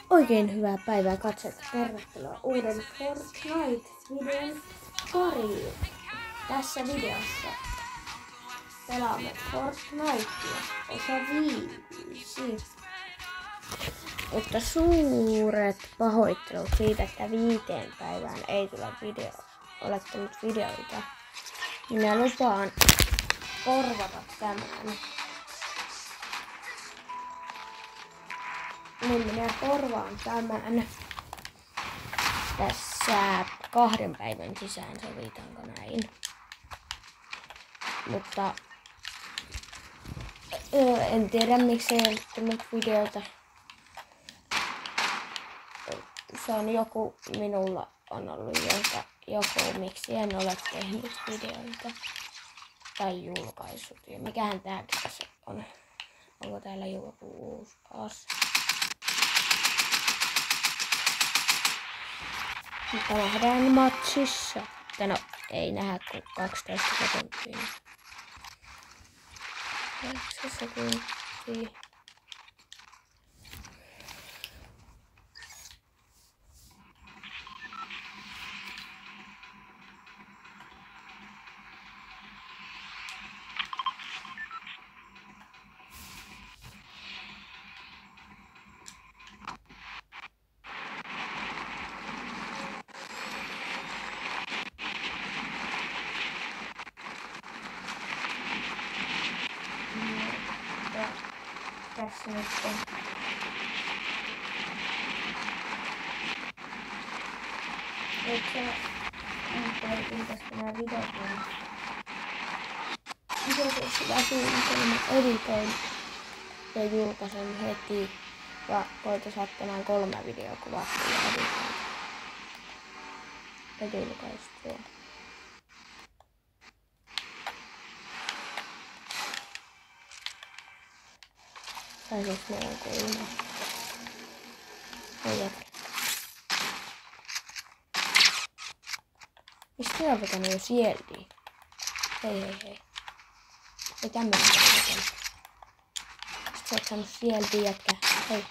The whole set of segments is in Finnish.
Oikein hyvää päivää katsojat. Tervetuloa uuden Fortnite-videon pariin. Tässä videossa pelaamme Fortnitea osa 5. Mutta suuret pahoittelut siitä, että 5 päivään ei tule ole tullut videoita. Minä lupaan korvata tämän. Niin minä korvaan tämän tässä 2 päivän sisään, sovitaanko näin. Mutta en tiedä miksi ei ole tullut videota. Se on minulla on ollut joku miksi en ole tehnyt videoita tai julkaissut. Ja mikähän tää se on? Onko täällä joku uusi ase? Mutta nähdään matsissa. No ei nähdä kuin 12 sekuntia. 8 sekuntia. Tässä nyt on. Koitin tästä nää videot. Sitä suunnitelma editoin ja julkaisen heti. Ja koitin saada tänään 3 videoa kuvattua ja editoin. Ja julkaistua. Tai siis meillä on 3. Ei jätkä. Mistä on vetänyt jo sieltä? Hei. Ei tämmönen vetänyt. Sitten sä oot saanut sieltä jätkä. Hei.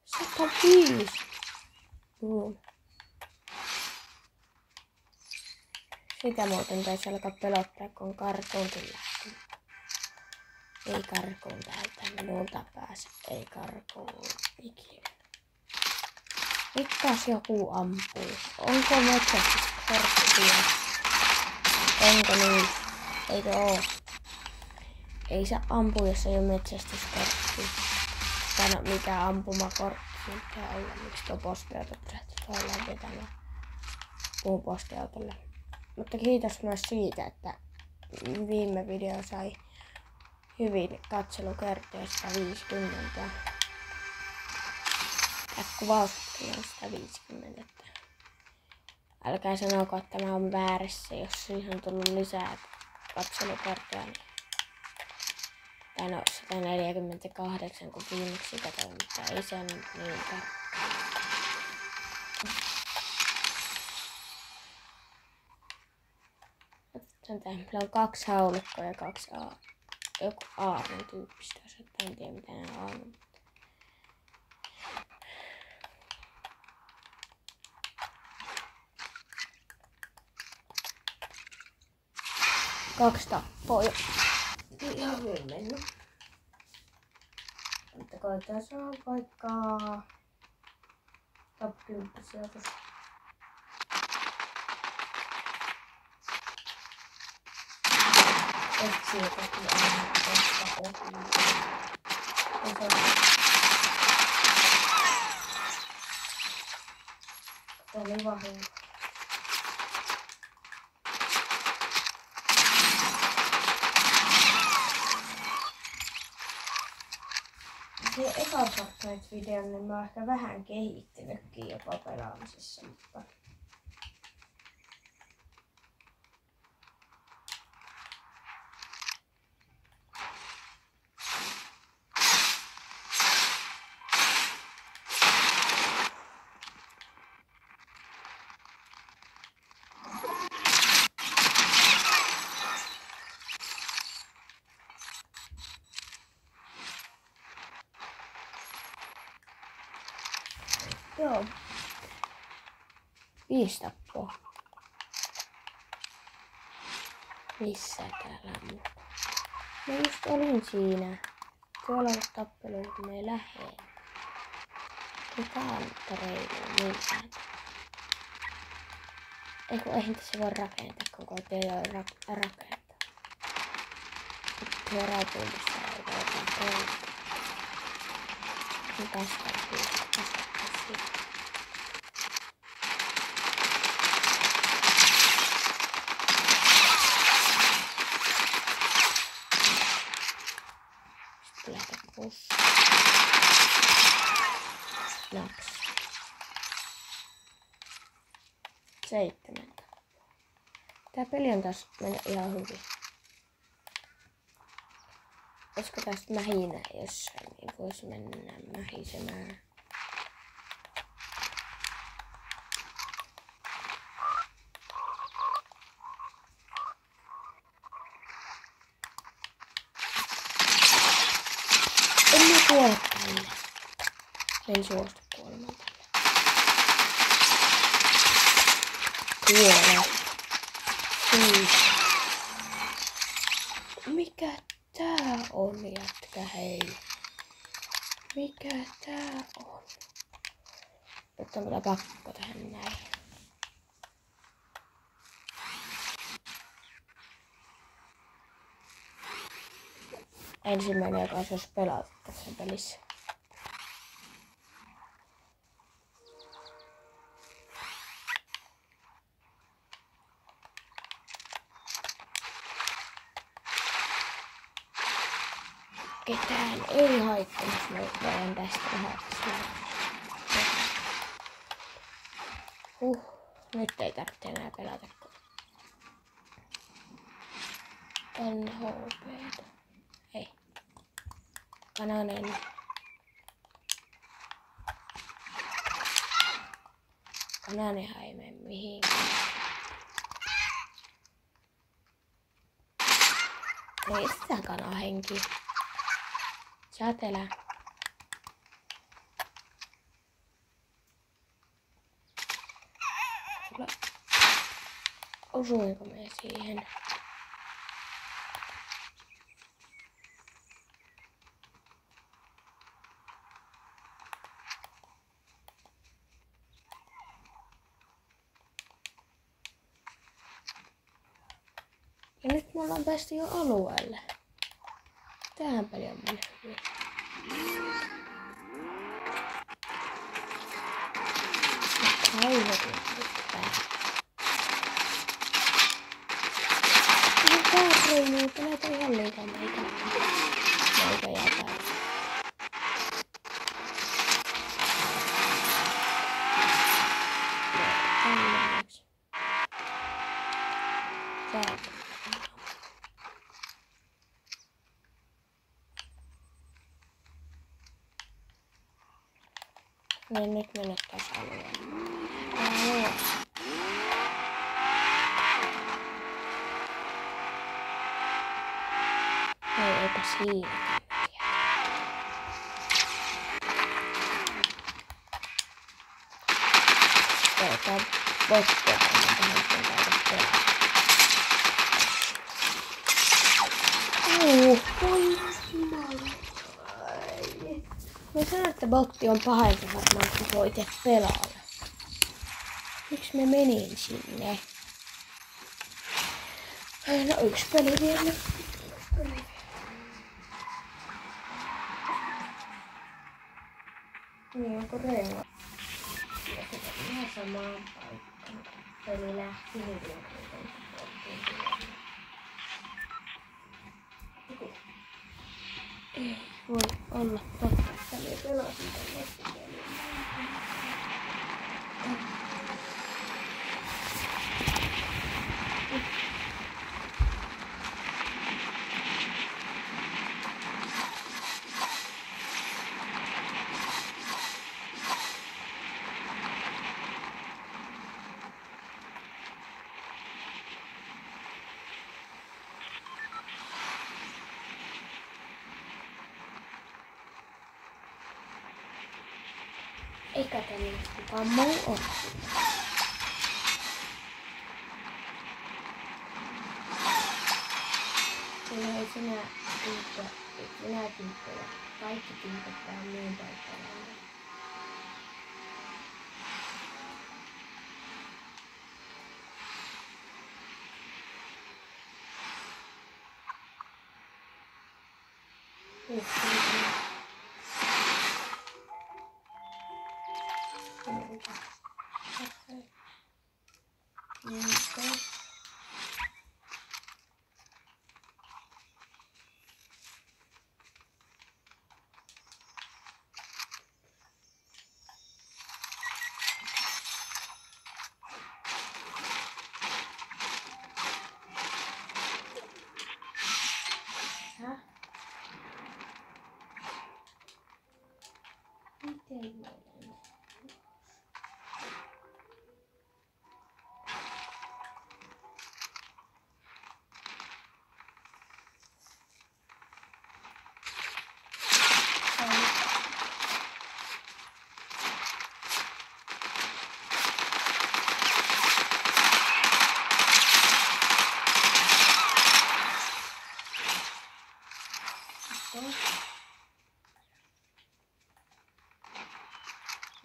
105. Sitä muuten taisi alkaa pelottaa, kun on karkuunkin lähtenyt. Ei karkuun täältä, minulta pääse, ei karkuun ikinä. Nyt taas joku ampuu. Onko metsästyskorttia? Onko niin? Eikö oo? Ei se ampu, jos ei oo metsästyskorttia. Tai no, mikä ampumakortti pitää olla. Miksi tuo postiauto pysähtyi tuollaan vetämään puun postiautolle. Mutta kiitos myös siitä, että viime video sai hyvin katselukertoja 150. Ja kuvauskin on 150. Älkää sanoko, että mä oon väärässä, jos siihen on tullut lisää katselukertoja. Tai no 148, kun viimeksi katsoin, mutta ei se niin tarkkaan. Meillä on 2 haulikkoa ja 2 joku aarren tyyppistä, en tiedä mitä ne on. Kaksi tappoa jo. Ihan hyvin mennyt. Mutta koitaan saa vaikka top 10 sijoitus. Sijoituskin aina kohta ohi. Tämä oli vahinko. Se eka Fortnite-videon, niin mä oon ehkä vähän kehittynytkin jopa pelaamisessa, mutta Joo. 5 tappoa. Missä täällä on? Mä just olin siinä. Tuolla on tappelu, kun me ei lähde. Mikä on reilu millään? Eihän tässä voi rakentaa, koko ei ole rakentaa. Tuo rapuudessa ei voi rakentaa. Niin kasvattaa siitä. Sitten lähdetään pussi. Naps. 7. Tää peli on taas mennyt ihan hyvin. Olisiko tästä mähinä jossain, niin voisi mennä mähisemään. En mä kuole tälle. En suostu kuolemaan tälle. Kuole. Mikä tää on, jätkä, hei? Mikä tää on? Nyt on kyllä pakko tehdä näin. Ensimmäinen, joka olisi pelata tässä pelissä. Ketään ei haittaa, jos mä voin tästä lähteä. Nyt ei tarvitse enää pelata. NHP:tä. Hei. Kananen. Kananenhan ei mene mihinkään. Ei sitä kanahenki. Saat elää. Osuinko me siihen? Ja nyt me ollaan päästy jo alueelle. Tähän peli on mennyt hyvin. Aivotin pitää. Tää reimuu, että näitä ihan liikaa meikä jätää. Tällaiseksi. Täältä. Niin nyt mennä taas alueelle. Eipä siinä. Tää bottia tähän pelaa. Voi jumala. Mä sanoin, että botti on pahempi varmaan, kun voi itse pelaalle. Miksi mä menin sinne? No yksi peli vielä. Niin, onko reuna? Ja sitten ihan samaan paikkaan. Peli lähti hyvin. Ei voi olla totta, että me pelasin tällaista peliä. Eikä tänne kukaan muu ole. Kyllä ei sinä tyyppejä. Kaikki tyypit vähän niin paikalla. Miten voidaan?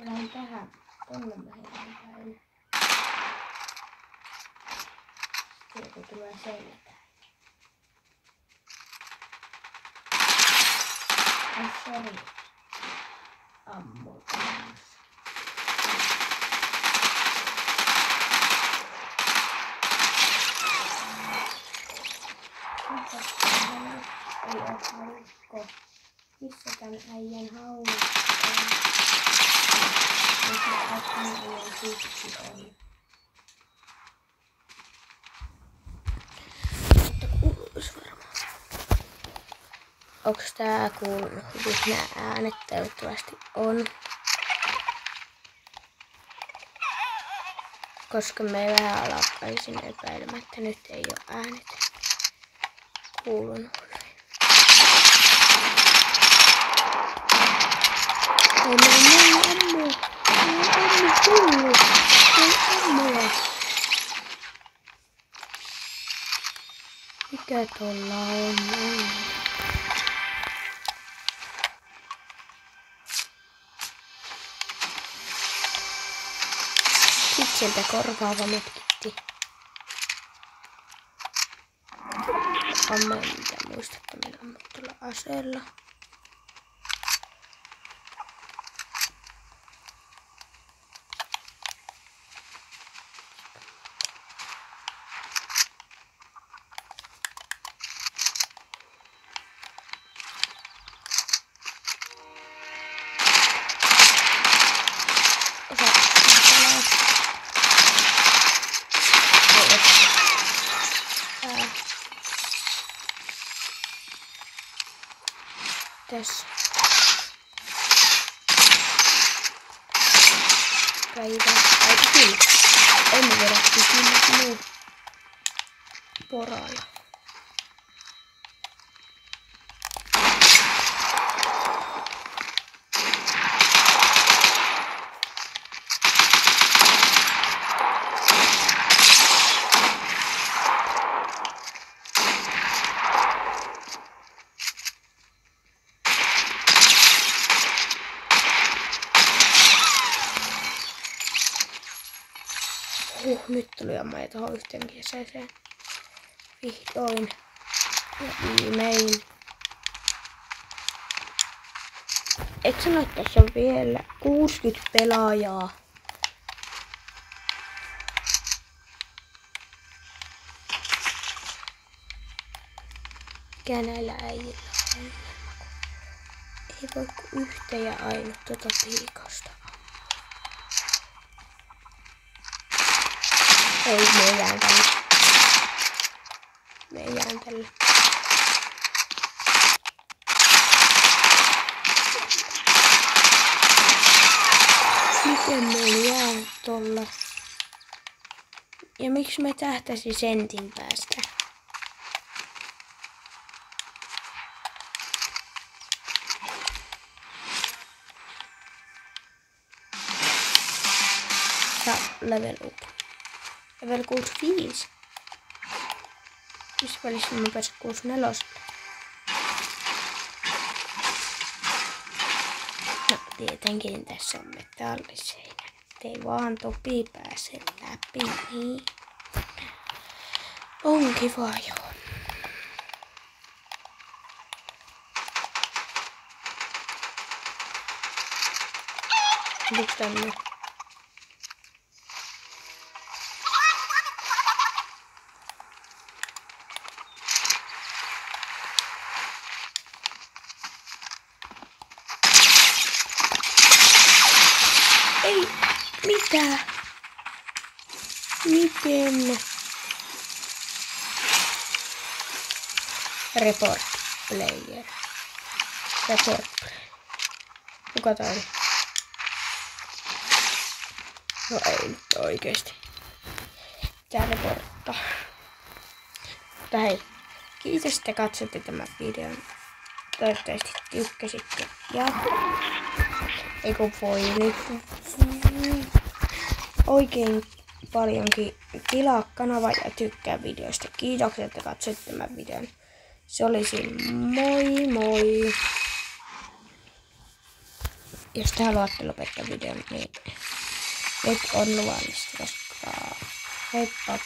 Lähden tähän. Tonne mä heitän päin. Sitten tulee selkään. Ai sori. Ammuin. Ei oo haukko. Missä tän äijän haukko on? Missä äijän siksi on? Mutta kuuluis varmaan. Onks tää kuulunut hyvin nää äänet? Toivottavasti on. Koska me vähän alkaisin epäilemättä, nyt ei oo äänet kuulunut. Mikä tuolla on? Sitten sieltä korvaava metkitti. Amma ei mitään muista, että meillä on tuolla aseella. Tässä. Päivä. Aika kyllä. Emme vedätti kyllä muu poraaja. Nyt tuli ammaja tuohon yhteen kesäiseen. Vihdoin ja viimein. Et sano, että tässä on vielä 60 pelaajaa. Mikä näillä äijillä on? Ei voi kuin yhtä ja ainut piikasta. Ei, me jään tälle. Me jään tälle. Miten me jää tolla? Ja miksi me tähtäisi sentin päästä? Ja level up. Level 65. Missä välissä mä pääsin 64? No tietenkin tässä on metalliseinä. Ei vaan Topi pääse läpi. Niin. On kiva joo. Tuliko tänne? Ei, mitä? Miten? Report player. Report player. Kuka tää oli? No ei nyt oikeesti. Tää reporttaa. Mutta hei, kiitos että katsotte tämän videon. Toivottavasti tykkäsitte. Ja eiku voi nyt. Oikein paljonkin tilaa kanava ja tykkää videosta. Kiitoksia että katsoitte tämän videon. Se olisi moi moi. Jos te haluatte lopettaa videon, niin nyt on luvallista, koska heippa.